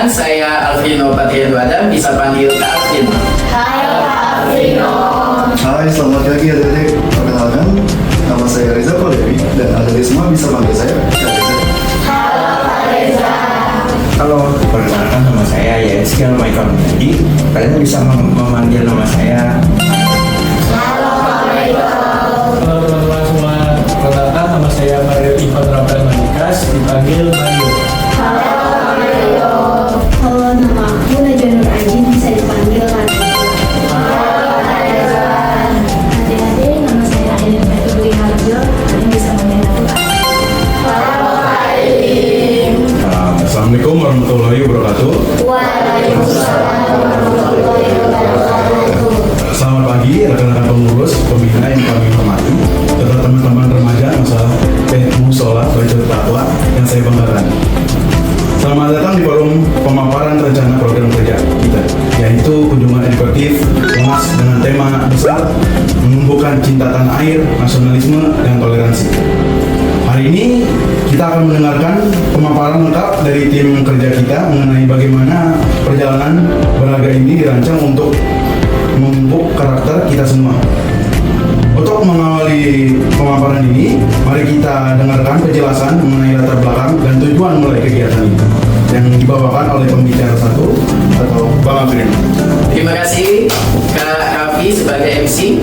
Saya Alvino Patriano Adam, bisa panggil Kak Alvin. Halo Kak Alvino. Hai, selamat pagi adik-adik. Perkenalkan, nama saya Reza Polevi dan adik-adik semua bisa panggil saya Kak Reza. Halo Kak Reza. Halo, perkenalkan nama saya Yeskiel Michael Menadi. Kalian bisa memanggil nama saya. Halo Kak Michael. Halo teman-teman semua, perkenalkan nama saya Mario Ivan Rafael Manikas, dipanggil Mario. Halo Kak Mario. Halo, nama aku Najwa Nur Aji, bisa dipanggil Rani. Halo Kak Reza. Adik-adik, nama saya Aiden Petu Dwi Harjo, kalian bisa panggil aku Kak. Halo Kak Aidin. Assalamualaikum warahmatullahi wabarakatuh. Waalaikumsalam warahmatullahi wabarakatuh. Selamat pagi rekan-rekan pengurus, pembina yang kami hormati, serta teman-teman remaja Musola Baitul Taqwa yang saya banggakan. Selamat datang di forum pemaparan rencana program kerja kita, yaitu kunjungan edukatif Monas dengan tema besar menumbuhkan cinta tanah air, nasionalisme, dan toleransi. Hari ini kita akan mendengarkan pemaparan lengkap dari tim kerja kita mengenai bagaimana perjalanan berlaga ini dirancang untuk memupuk karakter kita semua. Untuk mengawali pemaparan ini, mari kita dengarkan penjelasan mengenai latar belakang dan tujuan mulai kegiatan ini yang dibawakan oleh pembicara satu atau Bang Afrin. Terima kasih Kak Raffi sebagai MC.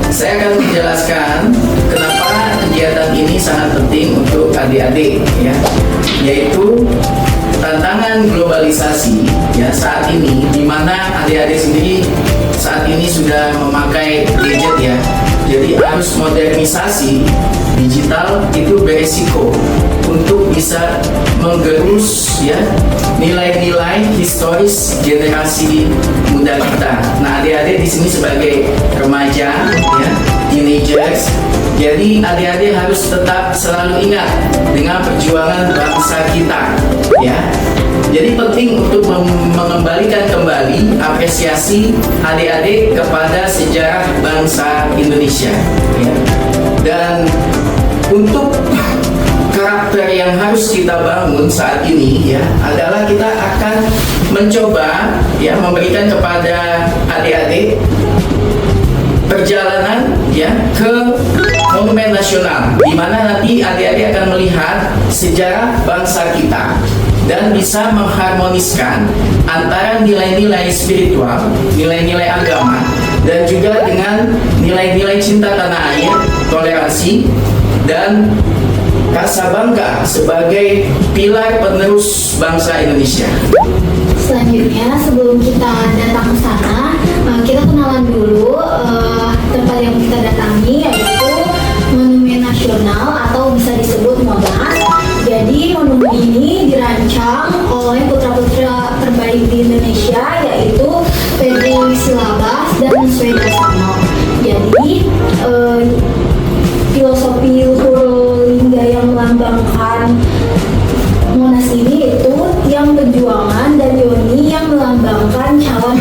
Saya akan menjelaskan kenapa kegiatan ini sangat penting untuk adik-adik, ya, yaitu tantangan globalisasi ya saat ini, di mana adik-adik sendiri saat ini sudah memakai gadget ya. Jadi arus modernisasi digital itu beresiko untuk bisa menggerus ya nilai-nilai historis generasi muda kita. Nah, adik-adik di sini sebagai remaja ya, teenagers. Jadi adik-adik harus tetap selalu ingat dengan perjuangan bangsa kita ya. Jadi penting untuk mengembalikan kembali apresiasi adik-adik kepada sejarah bangsa Indonesia ya. Dan untuk karakter yang harus kita bangun saat ini ya adalah kita akan mencoba ya memberikan kepada adik-adik perjalanan ya ke Monumen Nasional, di mana nanti adik-adik akan melihat sejarah bangsa kita dan bisa mengharmoniskan antara nilai-nilai spiritual, nilai-nilai agama, dan juga dengan nilai-nilai cinta tanah air, toleransi, dan rasa bangga sebagai pilar penerus bangsa Indonesia. Selanjutnya, sebelum kita datang ke sana, kita kenalan dulu tempat yang kita datangi, yaitu Monumen Nasional atau bisa disebut Monas. Jadi monumen ini dirancang oleh putra-putra terbaik di Indonesia, yaitu Pedro Silabas dan Swedasono. Jadi filosofi Purbalingga yang melambangkan Monas ini itu yang perjuangan, dan Yoni yang melambangkan calon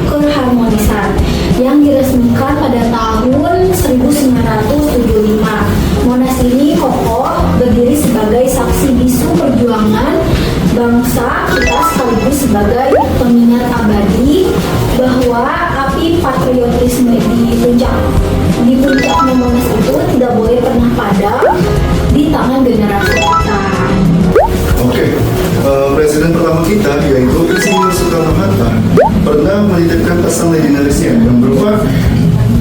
keharmonisan yang diresmikan pada tahun 1975. Monas ini kokoh berdiri sebagai saksi bisu perjuangan bangsa kita, sekaligus sebagai pengingat abadi bahwa api patriotisme di puncaknya Monas itu tidak boleh pernah padam di tangan generasi kita. Oke, presiden pertama kita yaitu Insinyur Soekarno-Hatta pernah menitipkan pesan legendarisnya yang berupa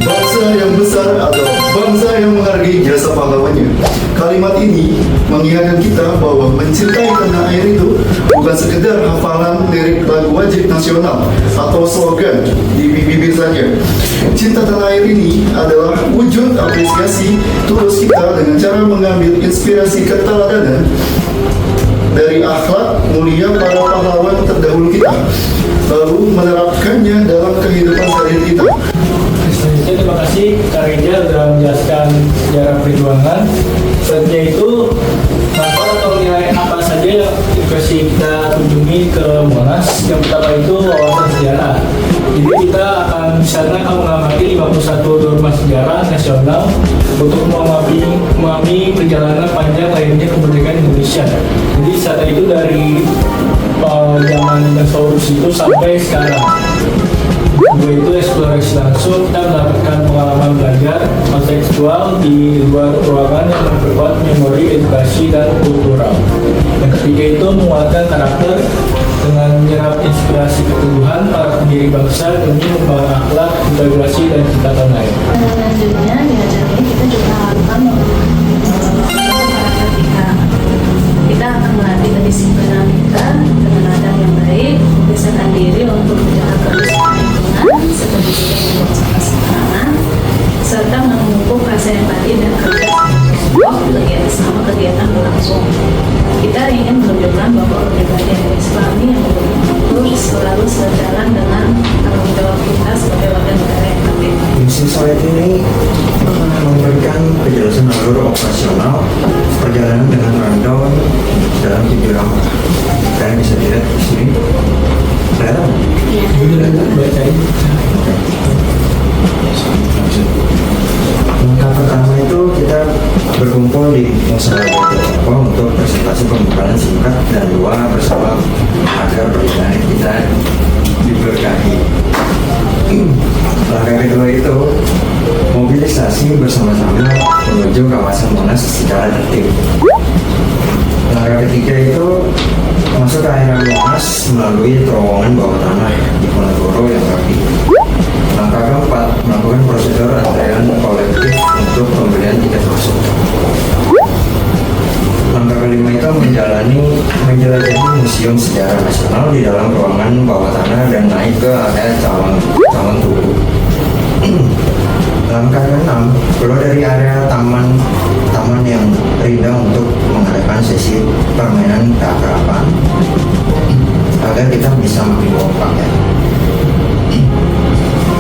bangsa yang besar atau bangsa yang menghargai jasa pahlawannya. Kalimat ini mengingatkan kita bahwa mencintai tanah air itu bukan sekedar hafalan lirik lagu wajib nasional atau slogan di bibir saja. Cinta tanah air ini adalah wujud apresiasi tulus kita dengan cara mengambil inspirasi keteladanan dari akhlak mulia para pahlawan terdahulu kita, lalu menerapkannya dalam kehidupan sehari kita. Selanjutnya terima kasih Kak Reja sudah menjelaskan sejarah perjuangan. Selanjutnya itu manfaat atau nilai apa saja yang edukasi kita kunjungi ke Monas. Yang pertama itu wawasan sejarah. Jadi kita akan mengamati 51 norma sejarah nasional untuk memahami perjalanan panjang lahirnya kemerdekaan Indonesia. Jadi saat itu dari zaman dinosaurus itu sampai sekarang. Kedua itu eksplorasi langsung, kita mendapatkan pengalaman belajar kontekstual di luar ruangan yang memperkuat memori, edukasi, dan kultural. Yang ketiga itu menguatkan karakter dengan menyerap inspirasi keteguhan para pendiri bangsa demi membangun akhlak, integrasi, dan cita tanah air. Selanjutnya di acara ini kita juga akan karakter kita. Kita akan melatih kedisiplinan kita dengan adab yang baik, membiasakan diri untuk menjaga kebersihan lingkungan, seperti juga membuang sampah sembarangan, serta memupuk rasa empati dan kerja selama kegiatan berlangsung. Kita ingin menunjukkan bahwa kepribadian Islami yang betul selalu sejalan dengan tanggung jawab kita sebagai warga negara yang aktif. Misi slide ini memberikan kejelasan alur operasional perjalanan dengan rundown dalam 7 rangka. Kalian bisa lihat di sini. Kelihatan? Bacain. Langkah pertama itu kita berkumpul di Musola untuk presentasi pembukaan singkat dan doa bersama agar pernikahan kita diberkahi. Langkah kedua itu mobilisasi bersama-sama menuju kawasan Monas secara tertib. Langkah ketiga itu masuk ke area Monas melalui terowongan bawah tanah di Ponorogo yang rapi. Langkah keempat melakukan prosedur antrean kolektif untuk pembelian tiket masuk. Langkah kelima itu menjelajahi Museum Sejarah Nasional di dalam ruangan bawah tanah dan naik ke area Cawang Tugu. Langkah keenam, keluar dari area taman yang indah untuk mengadakan sesi permainan keakraban agar kita bisa makin kompak ya.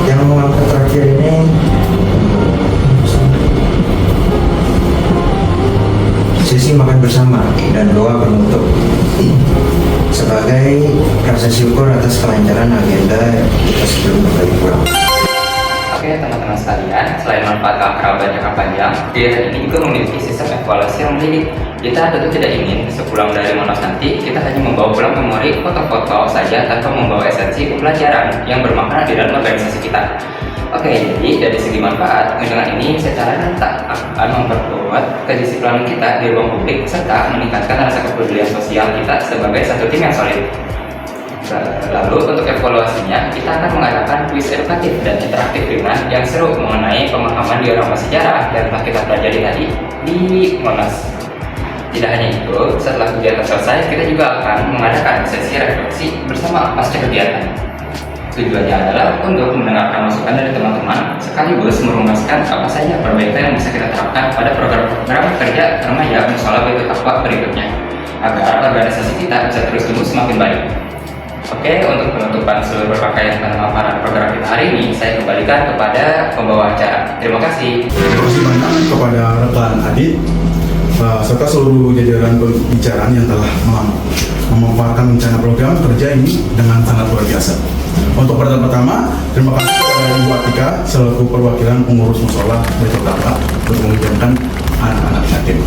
Yang langkah terakhir ini sesi makan bersama dan doa penutup sebagai rasa syukur atas kelancaran agenda kita sebelum kembali pulang. Oke teman-teman sekalian, selain manfaat keakraban jangka panjang, kegiatan ini juga memiliki sistem evaluasi yang mendidik. Kita tentu tidak ingin sepulang dari Monas nanti kita hanya membawa pulang memori foto-foto saja tanpa membawa esensi pembelajaran yang bermakna di dalam organisasi kita. Oke, jadi dari segi manfaat, kunjungan ini secara nyata akan memperkuat kedisiplinan kita di ruang publik serta meningkatkan rasa kepedulian sosial kita sebagai satu tim yang solid. Lalu untuk evaluasinya, kita akan mengadakan kuis edukatif dan interaktif ringan yang seru mengenai pemahaman diorama sejarah yang telah kita pelajari tadi di Monas. Tidak hanya itu, setelah kegiatan selesai, kita juga akan mengadakan sesi refleksi bersama pasca kegiatan. Tujuannya adalah untuk mendengarkan masukan dari teman-teman, sekaligus merumuskan apa saja perbaikan yang bisa kita terapkan pada program kerja remaja Musola Baitul Taqwa berikutnya, agar organisasi kita bisa terus tumbuh semakin baik. Oke, untuk penutupan seluruh rangkaian pemaparan program kita hari ini, saya kembalikan kepada pembawa acara. Terima kasih. Terima kasih banyak kepada rekan Adit serta seluruh jajaran pembicaraan yang telah memaparkan rencana program kerja ini dengan sangat luar biasa. Untuk pertama, terima kasih kepada Ibu Atika selaku perwakilan pengurus Musola Baitul Taqwa untuk mengucapkan anak-anak yatim.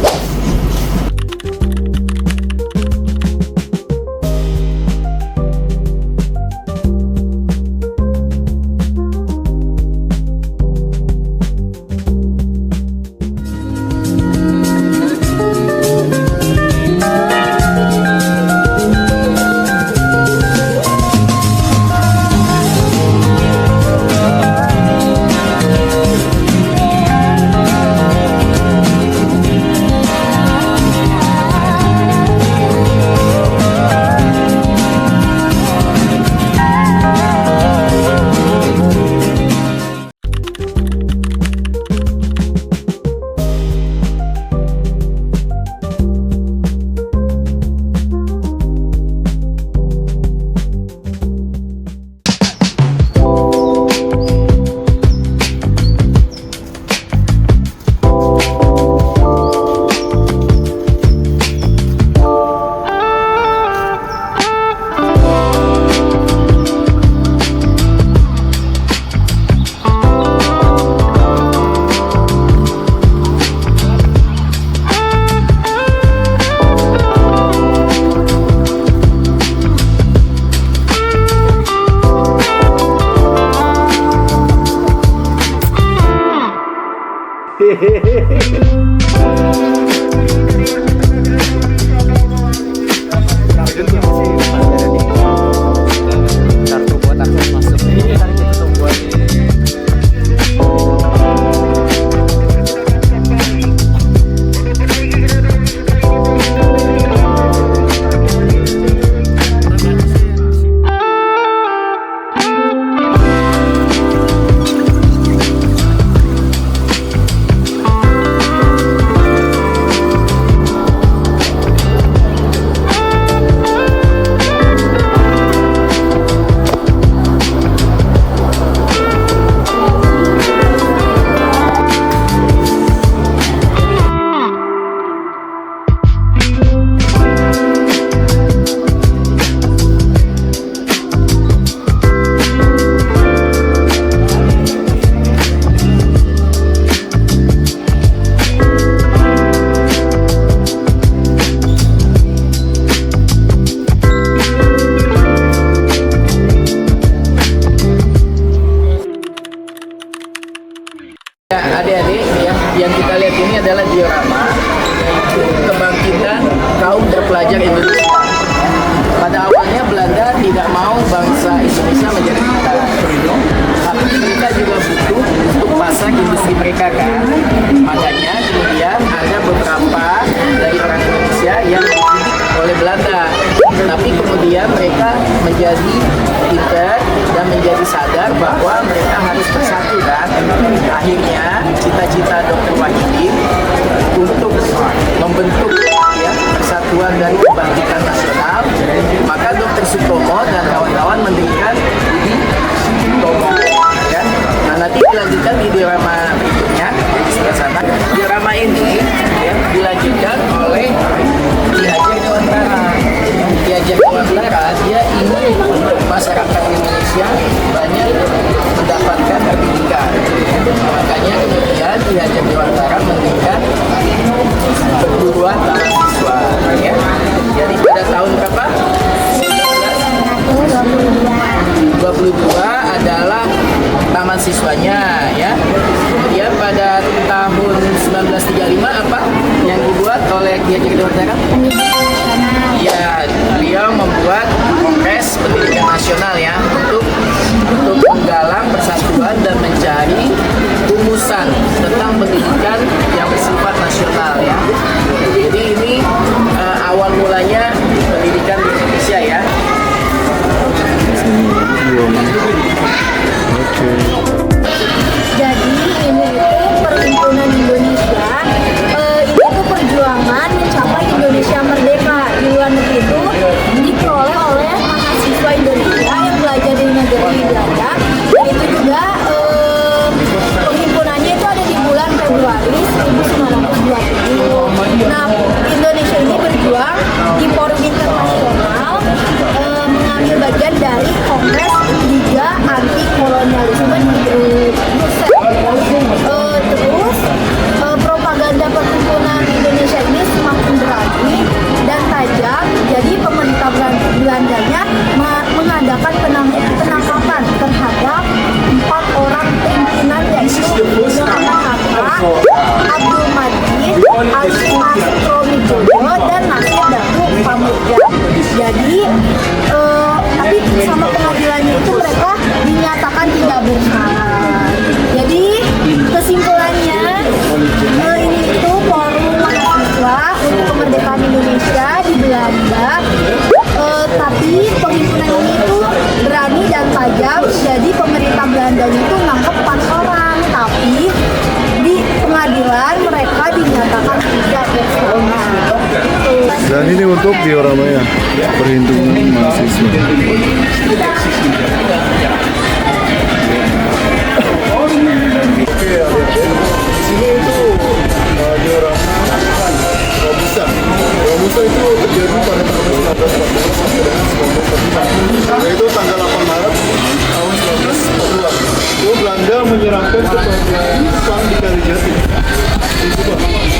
Kartu buat akses masuk. Ini kan kita tuh buat adik-adik ya, yang kita lihat ini adalah diorama yaitu kebangkitan kaum terpelajar Indonesia. Pada awalnya Belanda tidak mau bangsa Indonesia menjadi diktator, tapi mereka juga butuh untuk pasar industri mereka kan. Makanya kemudian ada beberapa dari orang Indonesia yang dididik oleh Belanda, tapi kemudian mereka menjadi pintar dan menjadi sadar bahwa mereka harus bersatu kan. Akhirnya cita-cita Dr. Wahidin untuk membentuk ya persatuan dari kebangkitan nasional, maka Dr. Sutomo dan kawan-kawan mendirikan Budi Utomo kan. Nah, nanti dilanjutkan di diorama berikutnya di sebelah sana. Diorama ini ya, dilanjutkan oleh Ki Hajar Dewantara. Ki Hajar Dewantara dia ingin masyarakat Indonesia banyak mendapatkan pendidikan. Makanya kemudian Ki Hajar Dewantara mendirikan perguruan taman siswa ya. Jadi pada tahun berapa? 1922 adalah taman siswanya ya. Kemudian pada tahun 1935 apa yang dibuat oleh Ki Hajar Dewantara? Ya, beliau membuat Kongres Pendidikan Nasional ya untuk menggalang persatuan dan mencari rumusan tentang pendidikan yang bersifat nasional ya. Jadi ini awal mulanya pendidikan di Indonesia ya. Jadi ini itu Perhimpunan Indonesia, itu tuh perjuangan mencapai Indonesia merdeka. Di luar negeri itu diperoleh oleh mahasiswa Indonesia yang belajar di negeri Belanda. Dan itu juga perhimpunannya itu ada di bulan Februari 1927. Nah, Indonesia ini berjuang di forum internasional, mengambil bagian dari Kongres Liga Anti Kolonialisme di Brussels. Terus propaganda Perhimpunan Indonesia ini semakin berani dan tajam. Jadi pemerintah Belandanya mengadakan penangkapan terhadap 4 orang pimpinan, yaitu Muhammad Hatta, Abdul Majid, Astro Wijoyo, dan Nasir Datuk Pamudja. Jadi tapi sama pengadilannya itu mereka dinyatakan tidak bersalah. Jadi kesimpulannya ini itu forum mahasiswa untuk kemerdekaan Indonesia di Belanda. Tapi perhimpunan ini itu berani dan tajam. Jadi pemerintah Belandanya itu nangkep 4 orang, tapi di pengadilan mereka dinyatakan tidak bersalah. Dan ini untuk dioramanya Perhimpunan Mahasiswa. Oke, di sini itu diorama Robusta. Robusta itu terjadi pada tahun 1914 yaitu tanggal 8 Maret tahun 1942. Itu Belanda menyerahkan kepada Jepang di Kalijati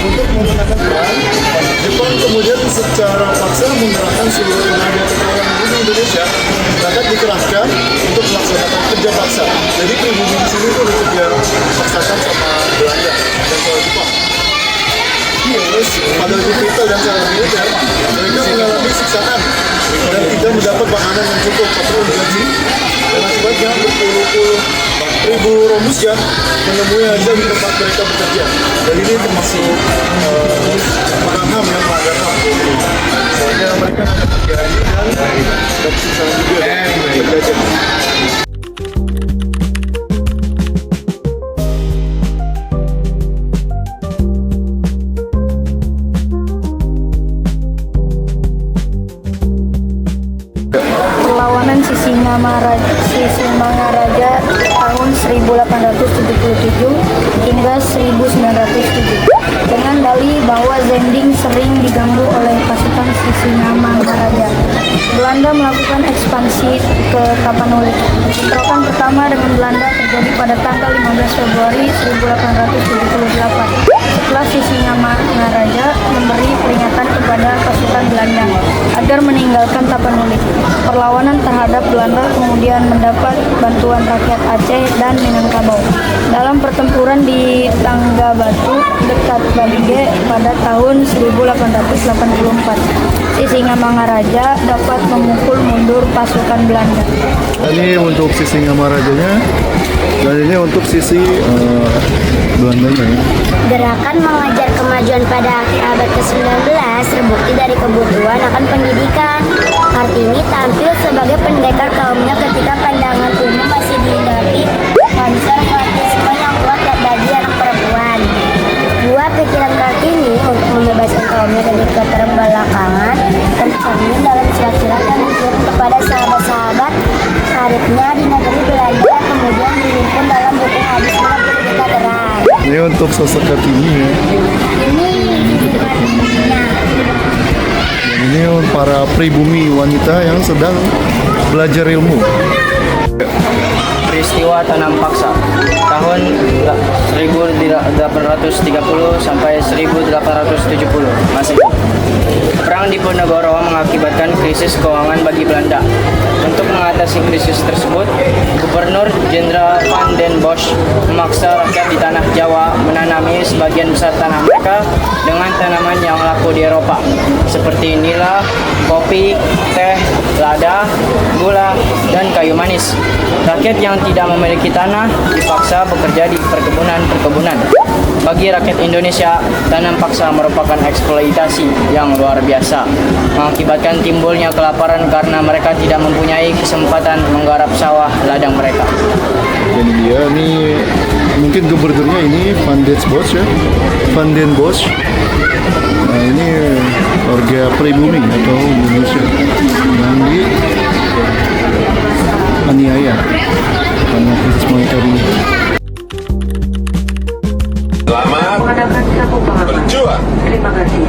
untuk memenangkan perang. Jepang kemudian secara paksa menyerahkan seluruh tenaga kepegawaian di Indonesia dapat dikerahkan untuk kerja paksa. Jadi pribumi di sini itu bekerja paksakan sama Belanda dan kalau Jepang. Inggris pada waktu Peter dan cara militer, mereka mengalami siksaan dan tidak mendapat makanan yang cukup atau gaji, dan akibatnya berpuluh-puluh ribu Romus ya menemui hasil di tempat mereka bekerja. Dan ini termasuk perang HAM yang melanggar HAM. Soalnya mereka akan terjadi dan siksaan juga terjadi. Perlawanan Sisingamangaraja tahun 1877 hingga 1907 dengan dalih bahwa Zending sering diganggu oleh pasukan Sisingamangaraja. Belanda melakukan ekspansi ke Tapanuli. Bentrokan pertama dengan Belanda terjadi pada tanggal 15 Februari 1878 setelah Sisingamangaraja memberi peringatan kepada pasukan Belanda agar meninggalkan Tapanuli. Perlawanan terhadap Belanda kemudian mendapat bantuan rakyat Aceh dan Minangkabau dalam pertempuran di Tangga Batu dekat Balige pada tahun 1884. Sisingamangaraja dapat memukul mundur pasukan Belanda. Ini untuk Sisingamarajanya, dan ini untuk sisi Belandanya. Gerakan mengejar kemajuan pada akhir abad ke-19 terbukti dari kebutuhan akan pendidikan. Kartini tampil sebagai pendekar kaumnya ketika pandangan umum masih dihinggapi konservatisme yang kuat bagi anak perempuan. Buah pikiran Kartini untuk membebaskan kaumnya dari keterbelakangan tercermin dalam surat-surat yang dikirim kepada sahabat-sahabat karibnya di negeri Belanda, kemudian dihimpun dalam buku hadis Nabi Katedral. Ini untuk sosok Kartini ya. Dan ini para pribumi wanita yang sedang belajar ilmu. Peristiwa Tanam Paksa tahun 1830 sampai 1870 Masehi. Perang di Diponegoro mengakibatkan krisis keuangan bagi Belanda. Untuk mengatasi krisis tersebut, Gubernur Jenderal Van den Bosch memaksa rakyat di tanah Jawa menanami sebagian besar tanah mereka dengan tanaman yang laku di Eropa, seperti nila, kopi, teh, lada, gula, dan kayu manis. Rakyat yang tidak memiliki tanah dipaksa bekerja di perkebunan-perkebunan. Bagi rakyat Indonesia, tanam paksa merupakan eksploitasi yang luar biasa, mengakibatkan timbulnya kelaparan karena mereka tidak mempunyai kesempatan menggarap sawah ladang mereka. Dan dia ini mungkin gubernurnya ini Van den Bosch ya, Van den Bosch. Nah ini warga pribumi atau Indonesia yang di aniaya karena krisis moneter ini. Selamat berjuang. Terima kasih.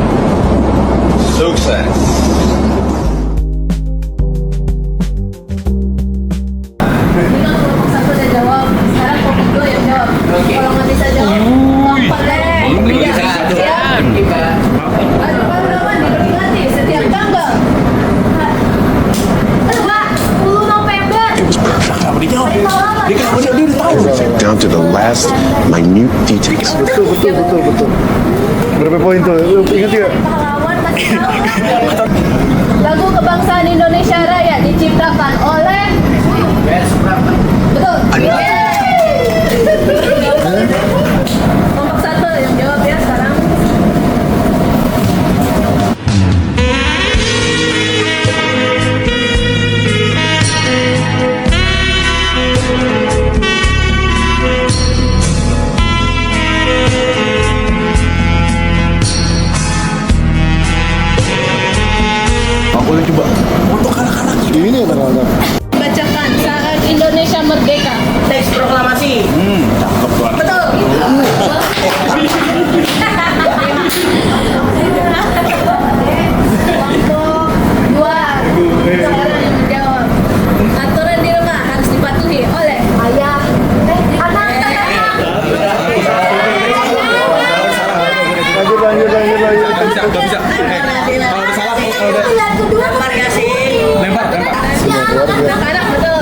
Sukses. Satu udah jawab, sekarang kopi dua yang jawab. Kalau nggak bisa jawab, gampang deh. Siap. Aduh, kawan-kawan diperingati setiap tanggal 10 November. Down to the last minute details. Betul. Berapa poin tuh? Ingat ya? Lagu kebangsaan Indonesia Raya diciptakan oleh betul. Kelompok satu yang jawab ya sekarang. Boleh coba untuk anak-anak ini anak-anak. Bacakan saat Indonesia merdeka. Teks proklamasi. Cakep banget. Betul. Dua. Sekarang yang menjawab. Aturan di rumah harus dipatuhi oleh ayah, anak. Lanjut. Gak bisa. Kalau udah salah, kalau udah lempar. Anak-anak betul.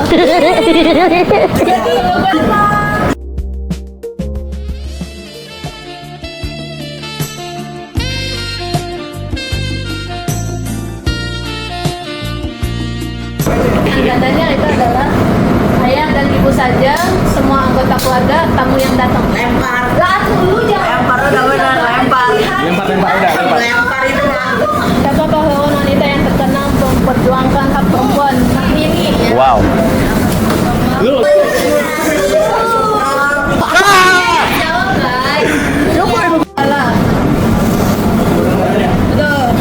Anggatannya itu adalah ayah dan ibu saja, semua anggota keluarga, tamu yang datang. Lempar. Lah dulu jangan. Lempar udah benar, lempar. Lempar itu mah. Siapa pahlawan wanita yang terkenal memperjuangkan hak perempuan? Nah, ini. Wow. Jawab guys. Salah. Betul.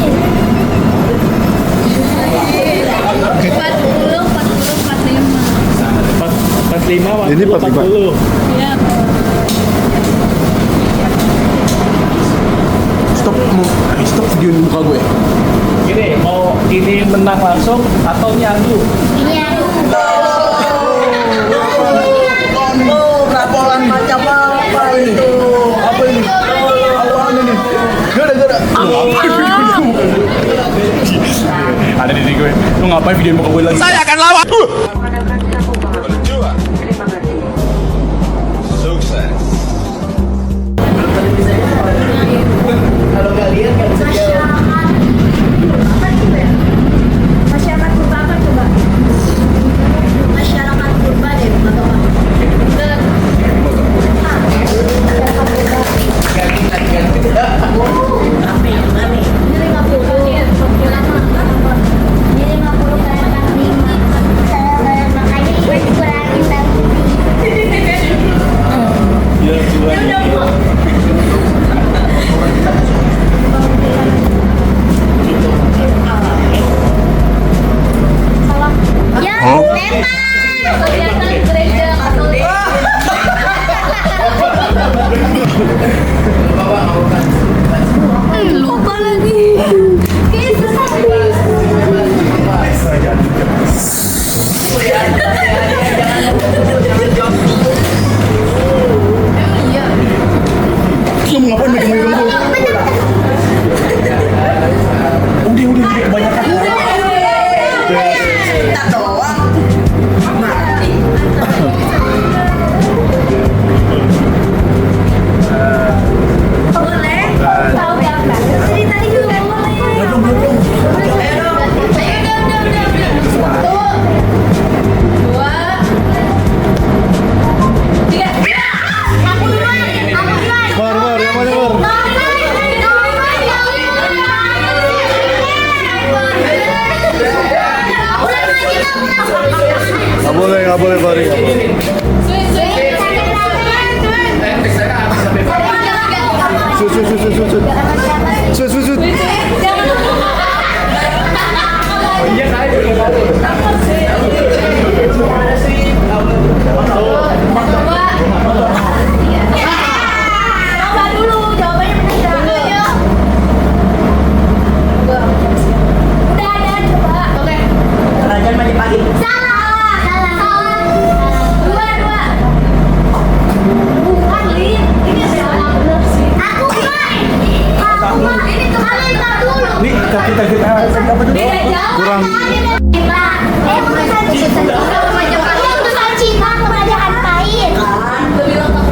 45 Ini 45. Iya. Stop videoin muka gue. Gini, mau ini menang langsung atau ini adu? Ini aku. Rapolan macam apa itu? Apa ini? Apaan ini? Gara-gara ngapain videoin muka gue? Ada di gue. Lu ngapain videoin muka gue lagi? Saya akan lawan. Kalau kalian nggak bisa jawab. Masyarakat purba apa coba? Masyarakat purba deh, atau apa? Ganti. Apa yang mana? Ini 50. Ini 50 kayak lima. Makanya gue dikurangin tadi. Ya, Ya, lempar. Kegiatan gereja Katolik. Lupa lagi. Lu mau ngapain megang-megang gue? Udah, kebanyakan. Tak doang. Mati. Boleh? Tahu nggak? Jadi tadi juga boleh. Nggak boleh, Bari. Sud. Coba dulu, jawabannya benar. Udah ada, coba. Oke. Kerajaan Majapahit. Salah. Dua. Bukan, Lin. Ini salah benar sih. Aku mah. Ini tuh kalian tak dulu. Nih, kita apa tuh? Beda jawab. Kurang. Bukan Cina, kerajaan Pahit. Lebih lengkap.